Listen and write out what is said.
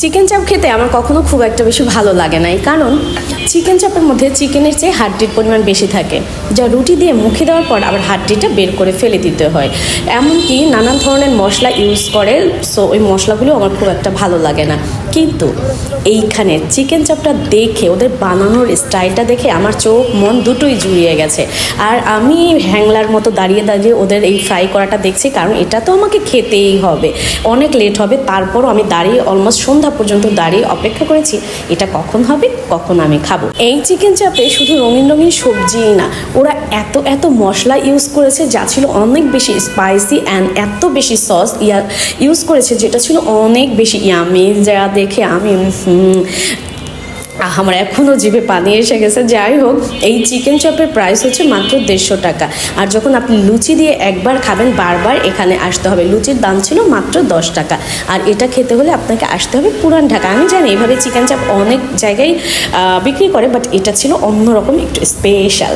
Chicken চাপ খেতে আমার কখনো খুব একটা বেশি ভালো লাগে না, কারণ চিকেন চাপের মধ্যে চিকেনের চেয়ে হাড্ডির পরিমাণ বেশি থাকে, যা রুটি দিয়ে মুখে দেওয়ার পর আবার হাড্ডিটা বের করে ফেলে দিতে হয়। এমনকি নানান ধরনের মশলা ইউজ করে, সো ওই মশলাগুলো আমার খুব একটা ভালো লাগে না। কিন্তু এইখানে চিকেন চাপটা দেখে, ওদের বানানোর স্টাইলটা দেখে আমার চোখ মন দুটোই জুড়িয়ে গেছে। আর আমি হ্যাংলার মতো দাঁড়িয়ে দাঁড়িয়ে ওদের এই ফ্রাই করাটা দেখছি, কারণ এটা তো আমাকে খেতেই হবে, অনেক লেট হবে। তারপরও আমি দাঁড়িয়ে অলমোস্ট সন্ধ্যা পর্যন্ত দাঁড়িয়ে অপেক্ষা করেছি এটা কখন হবে, কখন আমি খাবো। এই চিকেন চাপে শুধু রঙিন রঙিন সবজিই না, ওরা এত এত মশলা ইউজ করেছে যা ছিল অনেক বেশি স্পাইসি, অ্যান্ড এত বেশি সস ইউজ করেছে যেটা ছিল অনেক বেশি ইয়ামি, যা দেখে আমি আমার এখনও জিভে পানি এসে গেছে। যাই হোক, এই চিকেন চপের প্রাইস হচ্ছে মাত্র 150 টাকা। আর যখন আপনি লুচি দিয়ে একবার খাবেন, বারবার এখানে আসতে হবে। লুচির দাম ছিল মাত্র 10 টাকা, আর এটা খেতে হলে আপনাকে আসতে হবে পুরান ঢাকা। আমি জানি এভাবে চিকেন চাপ অনেক জায়গায় বিক্রি করে, বাট এটা ছিল অন্যরকম, একটু স্পেশাল।